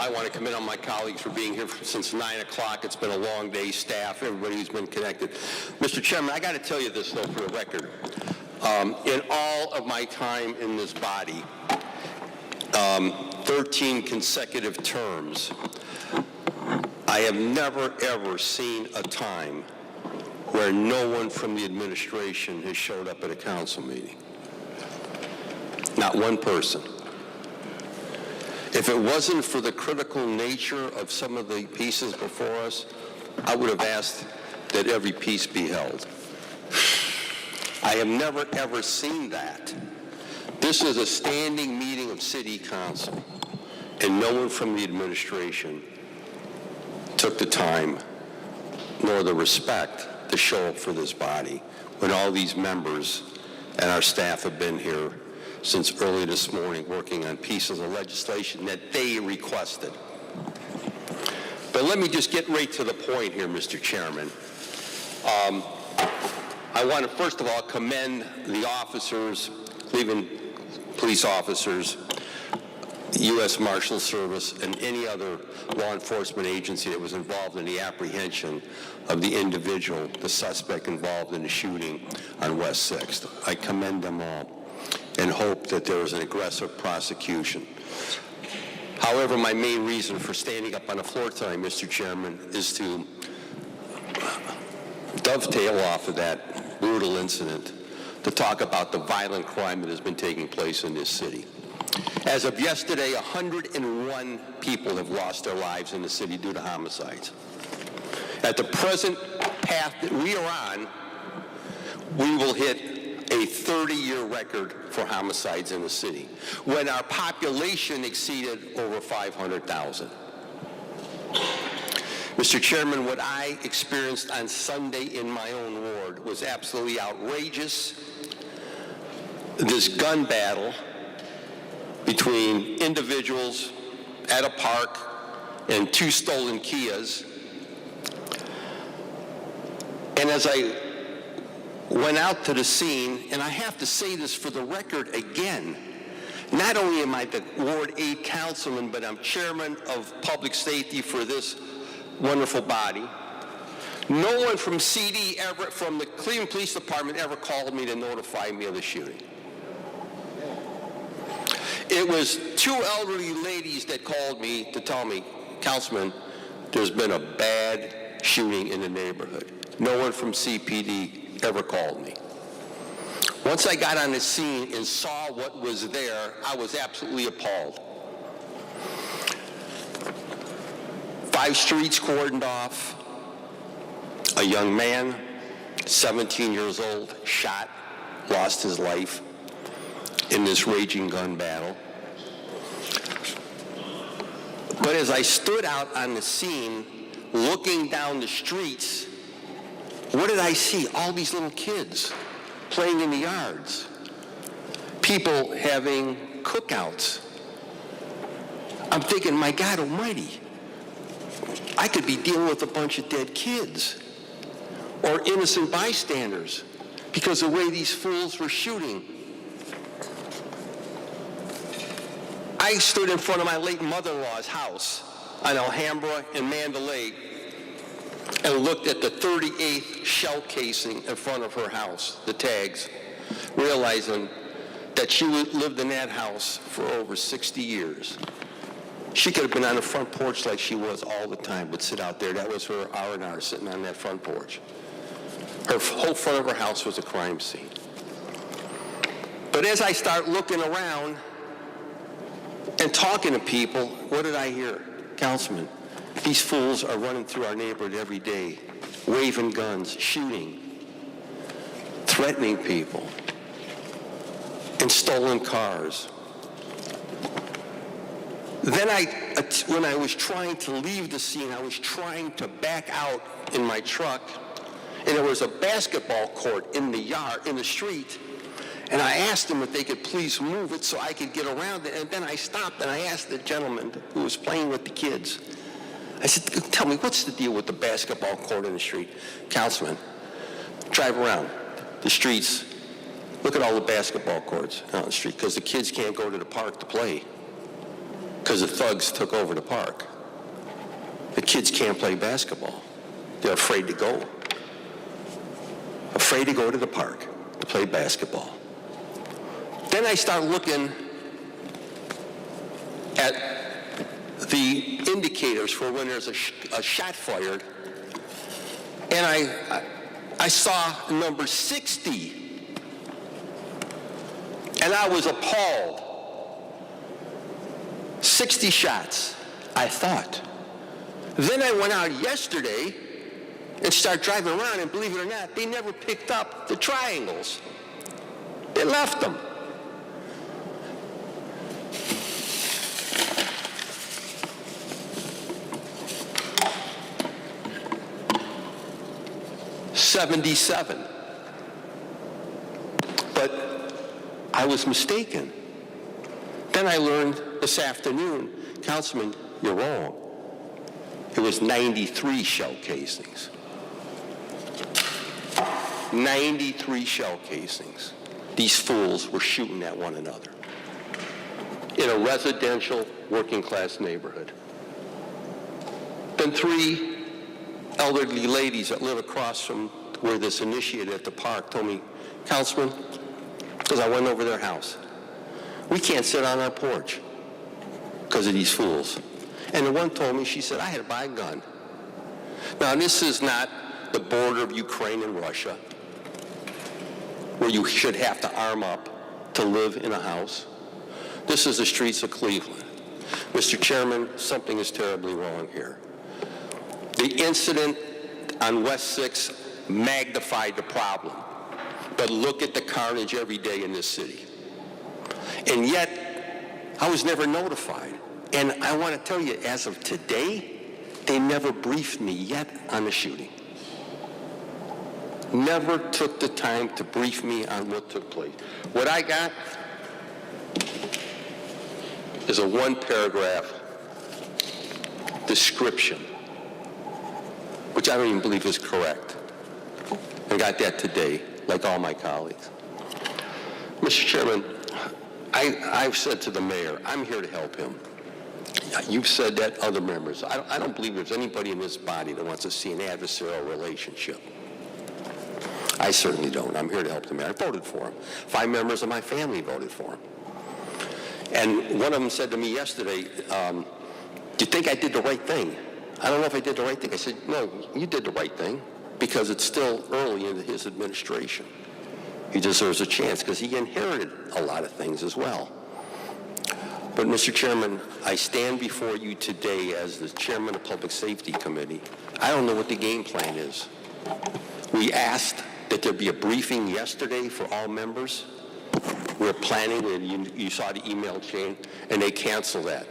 I want to commend all my colleagues for being here since 9 o'clock. It's been a long day, staff, everybody who's been connected. Mr. Chairman, I got to tell you this, though, for the record. In all of my time in this body, 13 consecutive terms, I have never, ever seen a time where no one from the administration has showed up at a council meeting. Not one person. If it wasn't for the critical nature of some of the pieces before us, I would have asked that every piece be held. I have never, ever seen that. This is a standing meeting of City Council, and no one from the administration took the time nor the respect to show up for this body when all these members and our staff have been here since early this morning working on pieces of legislation that they requested. But let me just get right to the point here, Mr. Chairman. I want to first of all commend the officers, Cleveland police officers, U.S. Marshal Service, and any other law enforcement agency that was involved in the apprehension of the individual, the suspect involved in the shooting on West 6th. I commend them all and hope that there is an aggressive prosecution. However, my main reason for standing up on the floor tonight, Mr. Chairman, is to dovetail off of that brutal incident to talk about the violent crime that has been taking place in this city. As of yesterday, 101 people have lost their lives in the city due to homicides. At the present path that we are on, we will hit a 30-year record for homicides in the city, when our population exceeded over 500,000. Mr. Chairman, what I experienced on Sunday in my own ward was absolutely outrageous. This gun battle between individuals at a park and two stolen Kias. And as I went out to the scene, and I have to say this for the record again, not only am I the Ward 8 councilman, but I'm chairman of public safety for this wonderful body. No one from CD ever, from the Cleveland Police Department, ever called me to notify me of the shooting. It was two elderly ladies that called me to tell me, Councilman, there's been a bad shooting in the neighborhood. No one from CPD ever called me. Once I got on the scene and saw what was there, I was absolutely appalled. 5 streets cordoned off, a young man, 17 years old, shot, lost his life in this raging gun battle. But as I stood out on the scene, looking down the streets, what did I see? All these little kids playing in the yards, people having cookouts. I'm thinking, my God almighty, I could be dealing with a bunch of dead kids or innocent bystanders because of the way these fools were shooting. I stood in front of my late mother-in-law's house on Alhambra and Mandalay and looked at the 38th shell casing in front of her house, the tags, realizing that she lived in that house for over 60 years. She could have been on the front porch like she was all the time, would sit out there. That was her R&R, sitting on that front porch. Her whole front of her house was a crime scene. But as I start looking around and talking to people, what did I hear? Councilman, these fools are running through our neighborhood every day, waving guns, shooting, threatening people, and stolen cars. Then when I was trying to leave the scene, I was trying to back out in my truck, and there was a basketball court in the yard, in the street, and I asked them if they could please move it so I could get around it, and then I stopped and I asked the gentleman who was playing with the kids, I said, tell me, what's the deal with the basketball court in the street? Councilman, drive around the streets, look at all the basketball courts out on the street, because the kids can't go to the park to play. because the thugs took over the park. The kids can't play basketball. They're afraid to go. Afraid to go to the park to play basketball. Then I start looking at the indicators for when there's a shot fired, and I saw number 60, and I was appalled. 60 shots, I thought. Then I went out yesterday and started driving around, and believe it or not, they never picked up the triangles. They left them. $77. But I was mistaken. Then I learned this afternoon, Councilman, you're wrong. It was 93 shell casings. 93 shell casings. These fools were shooting at one another in a residential working class neighborhood. Then 3 elderly ladies that live across from where this initiated at the park told me, Councilman, because I went over their house, we can't sit on our porch because of these fools. And the one told me, she said, I had to buy a gun. Now, this is not the border of Ukraine and Russia, where you should have to arm up to live in a house. This is the streets of Cleveland. Mr. Chairman, something is terribly wrong here. The incident on West 6th magnified the problem. But look at the carnage every day in this city. And yet, I was never notified. And I want to tell you, as of today, they never briefed me yet on the shooting. Never took the time to brief me on what took place. What I got is a 1-paragraph description, which I don't even believe is correct. I got that today, like all my colleagues. Mr. Chairman, I've said to the mayor, I'm here to help him. You've said that, other members. I don't believe there's anybody in this body that wants to see an adversarial relationship. I certainly don't. I'm here to help the mayor. I voted for him. 5 members of my family voted for him. And one of them said to me yesterday, do you think I did the right thing? I don't know if I did the right thing. I said, no, you did the right thing because it's still early into his administration. He deserves a chance because he inherited a lot of things as well. But, Mr. Chairman, I stand before you today as the chairman of Public Safety Committee. I don't know what the game plan is. We asked that there be a briefing yesterday for all members. We're planning, and you saw the email chain, and they canceled that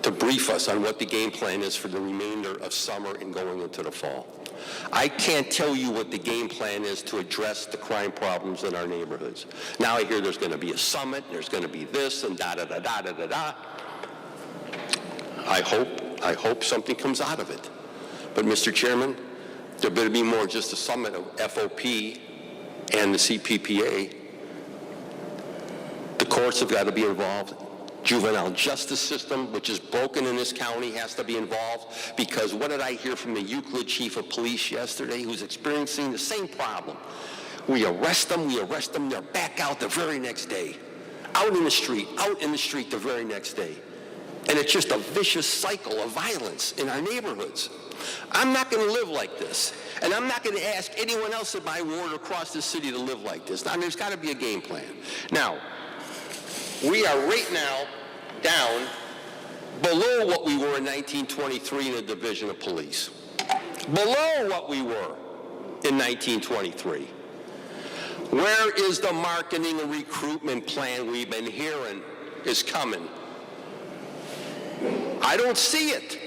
to brief us on what the game plan is for the remainder of summer and going into the fall. I can't tell you what the game plan is to address the crime problems in our neighborhoods. Now I hear there's going to be a summit, there's going to be this, and da-da-da-da-da-da-da. I hope something comes out of it. But, Mr. Chairman, there better be more just a summit of FOP and the CPPA. The courts have got to be involved. Juvenile justice system, which is broken in this county, has to be involved, because what did I hear from the Euclid chief of police yesterday, who's experiencing the same problem? We arrest them, they're back out the very next day. Out in the street the very next day. And it's just a vicious cycle of violence in our neighborhoods. I'm not going to live like this. And I'm not going to ask anyone else in my ward across the city to live like this. Now, there's got to be a game plan. Now, we are right now down below what we were in 1923 in the Division of Police. Below what we were in 1923. Where is the marketing and recruitment plan we've been hearing is coming? I don't see it.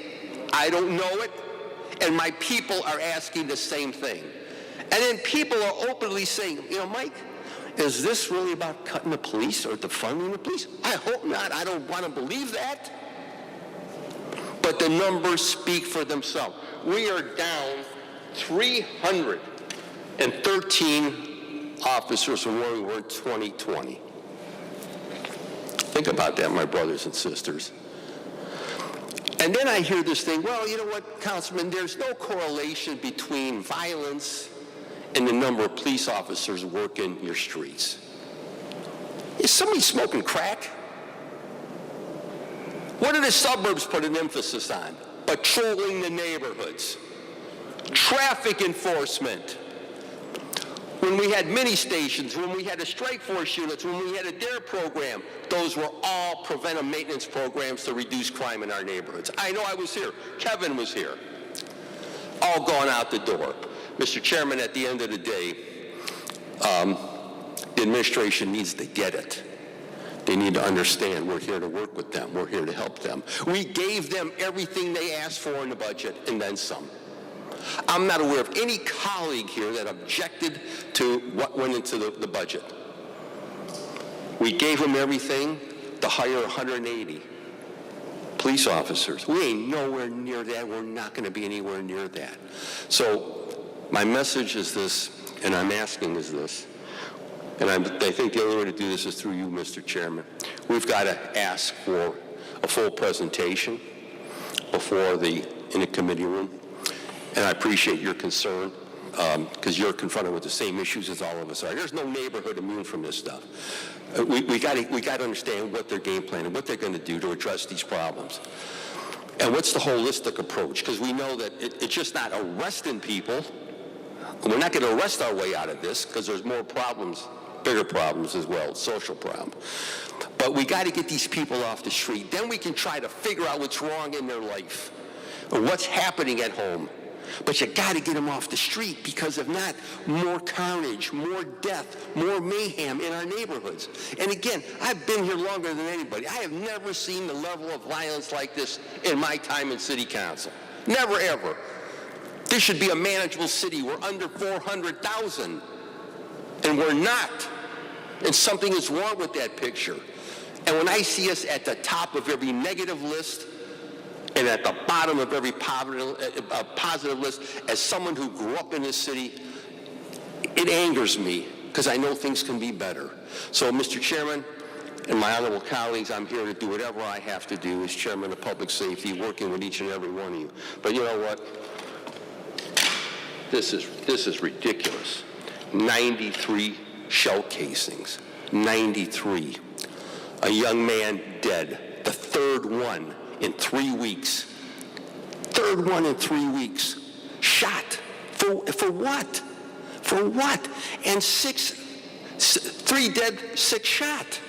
I don't know it. And my people are asking the same thing. And then people are openly saying, Mike, is this really about cutting the police or defunding the police? I hope not. I don't want to believe that. But the numbers speak for themselves. We are down 313 officers from where we were in 2020. Think about that, my brothers and sisters. And then I hear this thing, well, you know what, Councilman, there's no correlation between violence and the number of police officers working your streets. Is somebody smoking crack? What do the suburbs put an emphasis on? Patrolling the neighborhoods, traffic enforcement. When we had mini stations, when we had the strike force units, when we had a DARE program, those were all preventive maintenance programs to reduce crime in our neighborhoods. I know I was here. Kevin was here. All gone out the door. Mr. Chairman, at the end of the day, the administration needs to get it. They need to understand we're here to work with them. We're here to help them. We gave them everything they asked for in the budget and then some. I'm not aware of any colleague here that objected to what went into the budget. We gave them everything to hire 180 police officers. We ain't nowhere near that. We're not going to be anywhere near that. So my message is this, and I'm asking is this, and I think the only way to do this is through you, Mr. Chairman. We've got to ask for a full presentation in the committee room. And I appreciate your concern because you're confronted with the same issues as all of us are. There's no neighborhood immune from this stuff. We got to understand what their game plan and what they're going to do to address these problems. And what's the holistic approach? Because we know that it's just not arresting people. We're not going to arrest our way out of this because there's more problems, bigger problems as well, social problems. But we got to get these people off the street. Then we can try to figure out what's wrong in their life or what's happening at home. But you got to get them off the street because if not, more carnage, more death, more mayhem in our neighborhoods. And again, I've been here longer than anybody. I have never seen the level of violence like this in my time in City Council. Never, ever. This should be a manageable city. We're under 400,000, and we're not. And something is wrong with that picture. And when I see us at the top of every negative list, and at the bottom of every positive list, as someone who grew up in this city, it angers me because I know things can be better. So, Mr. Chairman and my honorable colleagues, I'm here to do whatever I have to do as Chairman of Public Safety, working with each and every one of you. But you know what? This is ridiculous. 93 shell casings. 93. A young man dead. The third one in 3 weeks. Third one in 3 weeks. Shot. For what? For what? And 3 dead, 6 shot.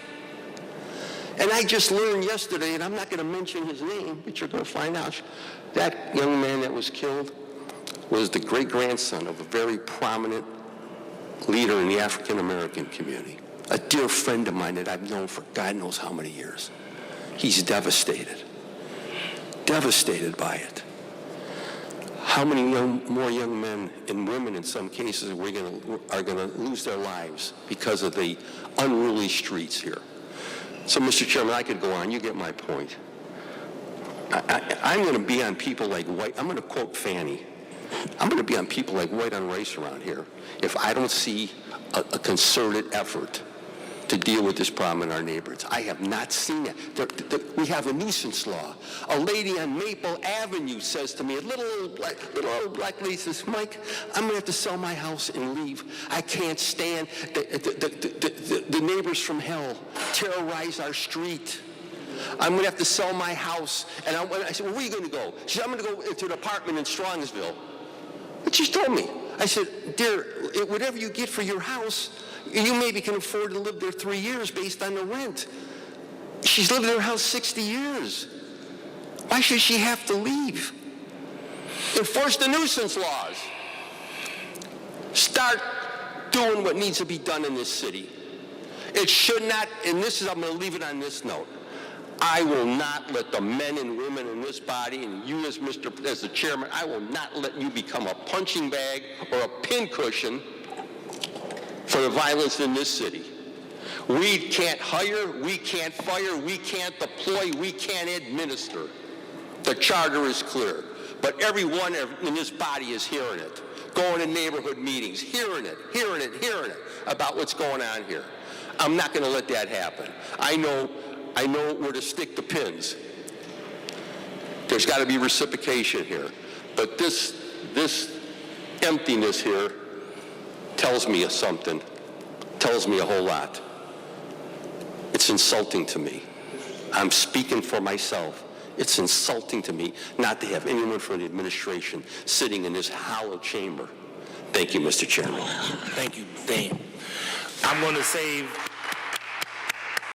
And I just learned yesterday, and I'm not going to mention his name, but you're going to find out, that young man that was killed was the great-grandson of a very prominent leader in the African-American community, a dear friend of mine that I've known for God knows how many years. He's devastated by it. How many more young men and women in some cases are going to lose their lives because of the unruly streets here? So, Mr. Chairman, I could go on. You get my point. I'm going to be on people like White. I'm going to quote Fannie. I'm going to be on people like white on rice around here if I don't see a concerted effort to deal with this problem in our neighborhoods. I have not seen it. We have a nuisance law. A lady on Maple Avenue says to me, a little old black lady says, Mike, I'm going to have to sell my house and leave. I can't stand the neighbors from hell terrorize our street. I'm going to have to sell my house. And I said, well, where are you going to go? She said, I'm going to go into an apartment in Strongsville. But she told me. I said, dear, whatever you get for your house, you maybe can afford to live there 3 years based on the rent. She's lived in her house 60 years. Why should she have to leave? Enforce the nuisance laws. Start doing what needs to be done in this city. It should not, and I'm going to leave it on this note. I will not let the men and women in this body, and you as the chairman, I will not let you become a punching bag or a pincushion for the violence in this city. We can't hire, we can't fire, we can't deploy, we can't administer. The charter is clear. But everyone in this body is hearing it, going to neighborhood meetings, hearing it about what's going on here. I'm not going to let that happen. I know where to stick the pins. There's got to be reciprocation here. But this emptiness here tells me something, tells me a whole lot. It's insulting to me. I'm speaking for myself. It's insulting to me not to have anyone from the administration sitting in this hollow chamber. Thank you, Mr. Chairman. Thank you, Dan. I'm going to save